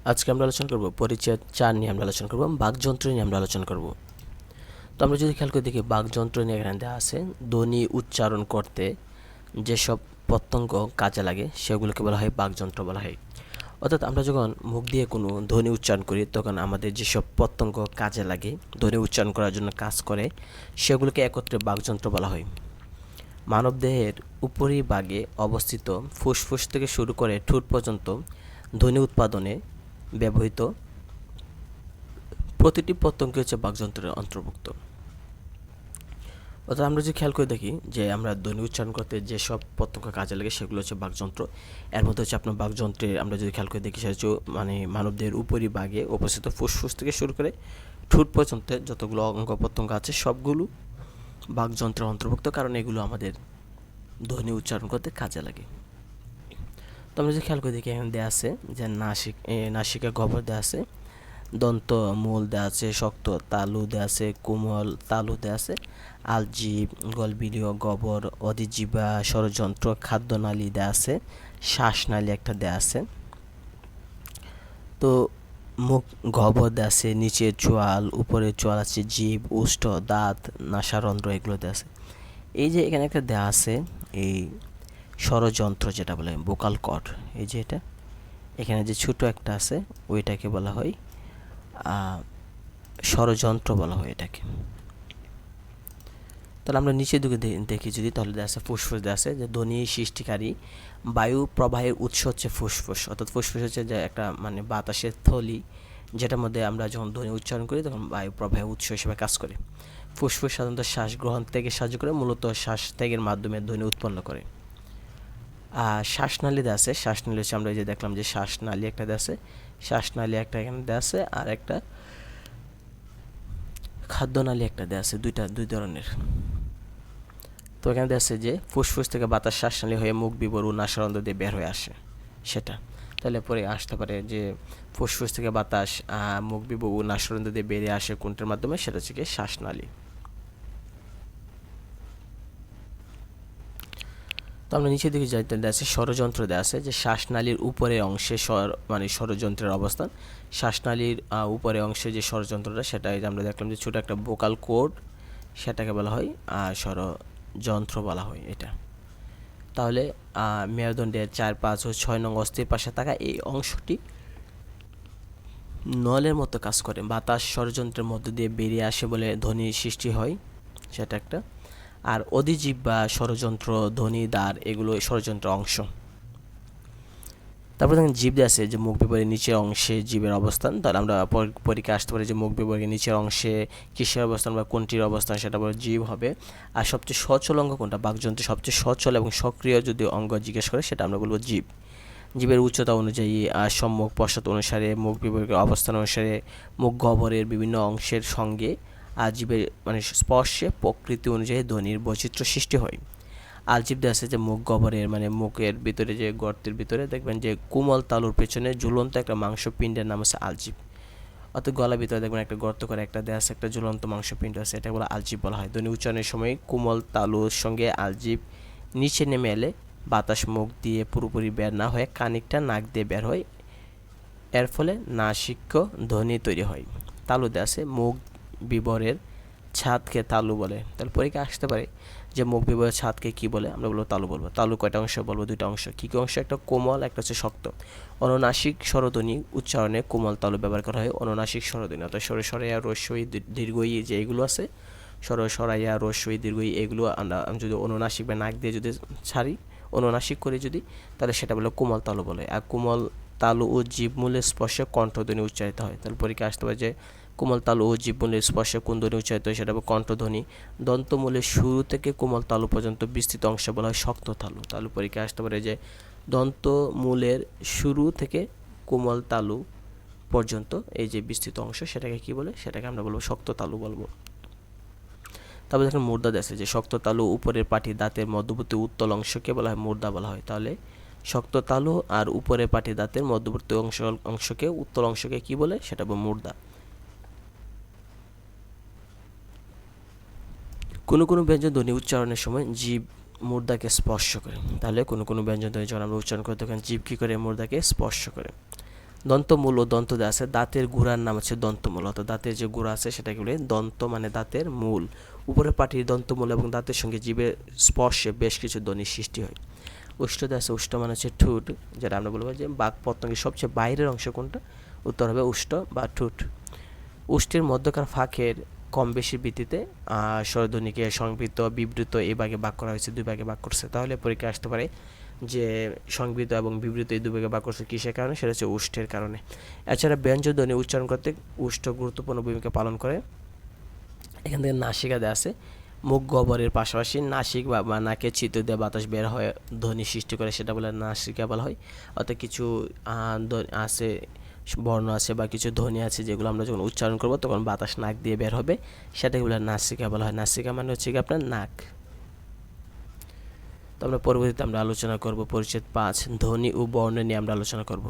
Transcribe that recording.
আজকে আমরা আলোচনা করব পরিচয় 4 নিয়ে আমরা আলোচনা করব, বাকযন্ত্র নিয়ে আমরা আলোচনা করব। তো আমরা যদি খেয়াল করে দেখি বাকযন্ত্র নিয়ে এখানে দেওয়া আছে ধ্বনি উচ্চারণ করতে যেসব প্রত্যঙ্গ কাজে লাগে সেগুলোকে বলা হয় বাকযন্ত্র বলা হয়। অর্থাৎ আমরা যখন মুখ দিয়ে কোনো ধ্বনি উচ্চারণ করি তখন আমাদের যেসব প্রত্যঙ্গ কাজে লাগে, ধ্বনি উচ্চারণ করার জন্য কাজ করে, সেগুলোকে একত্রে বাকযন্ত্র বলা হয়। মানবদেহের উপরিভাগে অবস্থিত ফুসফুস থেকে শুরু করে ঠোঁট পর্যন্ত ধ্বনি উৎপাদনে ব্যবহৃত প্রতিটি প্রত্যঙ্গ হচ্ছে বাকযন্ত্রের অন্তর্ভুক্ত। অর্থাৎ আমরা যদি খেয়াল করে দেখি যে আমরা ধ্বনি উচ্চারণ করতে যেসব প্রত্যঙ্গ কাজে লাগে সেগুলো হচ্ছে বাকযন্ত্র। এর মধ্যে হচ্ছে আপনার বাকযন্ত্রে আমরা যদি খেয়াল করে দেখি সেটা হচ্ছে মানবদেহের উপরিভাগে অবস্থিত ফুসফুস থেকে শুরু করে ঠোঁট পর্যন্ত যতগুলো অঙ্গ প্রত্যঙ্গ আছে সবগুলো বাকযন্ত্রের অন্তর্ভুক্ত, কারণ এগুলো আমাদের ধ্বনি উচ্চারণ করতে কাজে লাগে। তো আমরা যদি খেয়াল করে দেখি এখানে দেওয়া আছে যে নাসিকা গহ্বর দেওয়া আছে, দন্ত মূল দেওয়া আছে, শক্ত তালু দেওয়া আছে, কোমল তালু দেওয়া আছে, আলজিভ, গলবিলীয় গহ্বর, অধিজিহ্বা, স্বরযন্ত্র, খাদ্যনালী দেওয়া আছে, শ্বাসনালী একটা দেওয়া আছে। তো মুখ গহ্বর দেওয়া আছে, নিচের চোয়াল, উপরের চোয়াল আছে, জিভ, উষ্ঠ, দাঁত, নাসারন্ধ্র এগুলো দেওয়া আছে। এই যে এখানে একটা দেওয়া আছে এই স্বরযন্ত্র যেটা বলে ভোকাল কর্ড, এই যে এটা এখানে যে ছোট একটা আছে ওইটাকে বলা হয় স্বরযন্ত্র বলা হয় এটাকে। তাহলে আমরা নিচের দিকে দেখি যদি, তাহলে দেওয়া আছে ফুসফুস দেওয়া আছে যে ধ্বনি সৃষ্টিকারী বায়ু প্রবাহের উৎস হচ্ছে ফুসফুস। অর্থাৎ ফুসফুস হচ্ছে যে একটা বাতাসের থলি যেটার মধ্যে আমরা যখন ধ্বনি উচ্চারণ করি তখন বায়ু প্রবাহের উৎস হিসেবে কাজ করে। ফুসফুস সাধারণত শ্বাস গ্রহণ থেকে সাহায্য করে, মূলত শ্বাস ত্যাগের মাধ্যমে ধ্বনি উৎপন্ন করে। শ্বাসনালী দেওয়া আছে, শ্বাসনালী হচ্ছে আমরা যে দেখলাম যে শ্বাসনালী একটা দেওয়া আছে, শ্বাসনালী একটা এখানে দেওয়া আছে, আর একটা খাদ্যনালী একটা দেওয়া আছে, দুই ধরনের। তো এখানে দেওয়া আছে যে ফুসফুস থেকে বাতাস শ্বাসনালী হয়ে মুখ বিবর ও নাসারন্ধ্র দিয়ে বের হয়ে আসে সেটা। তাহলে পরে আসতে পারে যে ফুসফুস থেকে বাতাস মুখ বিবর ও নাসারন্ধ্র দিয়ে বেরিয়ে আসে কোনটার মাধ্যমে, সেটা হচ্ছে কি শ্বাসনালী। তো আমরা নিচের দিকে যাইতে দেওয়া আছে স্বরযন্ত্র দেওয়া আছে যে শ্বাসনালীর উপরের অংশে স্বরযন্ত্রের অবস্থান। শ্বাসনালীর উপরের অংশে যে স্বরযন্ত্রটা সেটা আমরা দেখলাম যে ছোটো একটা ভোকাল কোড, সেটাকে বলা হয় স্বরযন্ত্র বলা হয় এটা। তাহলে মেরুদণ্ডের 4, 5 ও 6 নং অস্থির পাশে থাকা এই অংশটি নলের মতো কাজ করে, বাতাস স্বরযন্ত্রের মধ্য দিয়ে বেরিয়ে আসে বলে ধ্বনি সৃষ্টি হয়, সেটা একটা। আর অধিজিহ্বা, স্বরযন্ত্র, ধ্বনি দ্বার এগুলো স্বরযন্ত্রের অংশ। তারপর দেখেন জীব আছে যে মুখ বিবরের নিচের অংশে জীবের অবস্থান। তাহলে আমরা পরীক্ষা আসতে পারি যে মুখ বিবরের নিচের অংশে কিসের অবস্থান বা কোনটির অবস্থান, সেটা বলে জীব হবে। আর সবচেয়ে সচল অঙ্গ কোনটা, বাকযন্ত্রের সবচেয়ে সচল এবং সক্রিয় যদি অঙ্গ জিজ্ঞেস করে সেটা আমরা বলবো জীব। জীবের উচ্চতা অনুযায়ী সম্মুখ পশ্চাৎ অনুসারে মুখ বিবরের অবস্থান অনুসারে মুখ গহ্বরের বিভিন্ন অংশের সঙ্গে জীবের স্পর্শে প্রকৃতি অনুযায়ী ধ্বনির বৈচিত্র্য সৃষ্টি হয়। আলজিভ দেওয়া আছে যে মুখ গহ্বরের মুখের ভিতরে যে গর্তের ভিতরে দেখবেন যে কোমল তালুর পেছনে ঝুলন্ত একটা মাংসপিণ্ডের নাম হচ্ছে আলজিভ। অর্থাৎ গলার ভিতরে দেখবেন একটা গর্ত করে একটা দেওয়া আছে, একটা ঝুলন্ত মাংসপিণ্ড আছে, এটা বলে আলজিভ বলা হয়। ধ্বনি উচ্চারণের সময় কোমল তালুর সঙ্গে আলজিভ নিচে নেমে এলে বাতাস মুখ দিয়ে পুরোপুরি বের না হয়ে খানিকটা নাক দিয়ে বের হয়, এর ফলে নাসিক্য ধ্বনি তৈরি হয়। তালু দেওয়া আছে মুখ বিবরের ছাদকে তালু বলে। তাহলে পরীক্ষা আসতে পারে যে মুখ বিবরের ছাদকে কি বলে, আমরা বলবো তালু বলবো। তালু কয়টা অংশ বলবো, দুইটা অংশ। কী কী অংশ, একটা কোমল, একটা হচ্ছে শক্ত। অনুনাসিক স্বরধ্বনি উচ্চারণে কোমল তালু ব্যবহার করা হয়। অনুনাসিক স্বরধ্বনি অর্থাৎ সরে সরাইয়া রস্যই দীর্ঘই যে এগুলো আছে, সরাইয়া রস্যই দীর্ঘই এগুলো আমরা যদি অনুনাসিক বা নাক দিয়ে যদি ছাড়ি, অনুনাসিক করে যদি, তাহলে সেটা বলে কোমল তালু বলে। আর কোমল তালু ও জীবমূলের স্পর্শে কণ্ঠধ্বনি উচ্চারিত হয়। তাহলে পরীক্ষা আসতে পারে যে কোমল তালু ও জীবমূলের স্পর্শে কোন ধ্বনি উচ্চারিত হয়, সেটা কণ্ঠধ্বনি। দন্তমূলের শুরু থেকে কোমল তালু পর্যন্ত বিস্তৃত অংশ বলা হয় শক্ত তালু। তালু পরীক্ষা আসতে পারে যে দন্তমূলের শুরু থেকে কোমল তালু পর্যন্ত এই যে বিস্তৃত অংশ সেটাকে কি বলে, সেটাকে আমরা বলবো শক্ত তালু বলবো। তারপর দেখেন মুর্দা আছে যে শক্ত তালু উপরের পাটি দাঁতের মধ্যবর্তী উত্তল অংশকে বলা হয় মুর্দা বলা হয়। তাহলে শক্ত তালু আর উপরের পাটি দাঁতের মধ্যবর্তী অংশকে উত্তল অংশকে কি বলে, সেটা বলে মুর্দা। কোনো কোনো ব্যঞ্জন ধ্বনি উচ্চারণের সময় জীব মুর্দাকে স্পর্শ করে। তাহলে কোনো কোনো ব্যঞ্জন ধ্বনি যখন আমরা উচ্চারণ করি তখন জীব কী করে, মুর্দাকে স্পর্শ করে। দন্তমূল ও দন্ত আছে, দাঁতের গুড়ার নাম হচ্ছে দন্তমূল, অর্থাৎ দাঁতের যে গুড়া আছে সেটাকে বলে দন্ত, মানে দাঁতের মূল। উপরের পাটির দন্তমূল এবং দাঁতের সঙ্গে জীবের স্পর্শে বেশ কিছু ধ্বনির সৃষ্টি হয়। উষ্ঠদে আছে, উষ্ঠ মানে হচ্ছে ঠোঁট, যেটা আমরা বলবো যে বাক পতঙ্গের সবচেয়ে বাইরের অংশ কোনটা, উত্তর হবে উষ্ঠ বা ঠোঁট। উষ্ঠের মধ্যকার ফাঁকের কম বেশি ভিত্তিতে স্বরধ্বনিকে সংবৃত বিবৃত এই ভাগে ভাগ করা হয়েছে, দুই ভাগে ভাগ করছে। তাহলে পরীক্ষা আসতে পারে যে সংবৃত এবং বিবৃত এই দুই ভাগে ভাগ করছে কিসের কারণে, সেটা হচ্ছে উষ্ঠের কারণে। এছাড়া ব্যঞ্জনধ্বনি উচ্চারণ করতে উষ্ঠ গুরুত্বপূর্ণ ভূমিকা পালন করে। এখান থেকে নাসিকা দেওয়া আছে, মুখ গহ্বরের পাশাপাশি নাসিক বা নাকের ছিদ্র দিয়ে বাতাস বের হয়ে ধ্বনি সৃষ্টি করে, সেটা বলে নাসিকা বলা হয়। অর্থাৎ কিছু আছে, বর্ণ আছে বা কিছু ধ্বনি আছে যেগুলো আমরা যখন উচ্চারণ করব তখন বাতাস নাক দিয়ে বের হবে, সেটাকে বলে নাসিকা বলা হয়। নাসিকা মানে হচ্ছে কি আপনার নাক। তো আমরা পরবর্তীতে আমরা আলোচনা করব পরিচ্ছেদ 5 ধ্বনি ও বর্ণ নিয়ে আমরা আলোচনা করব।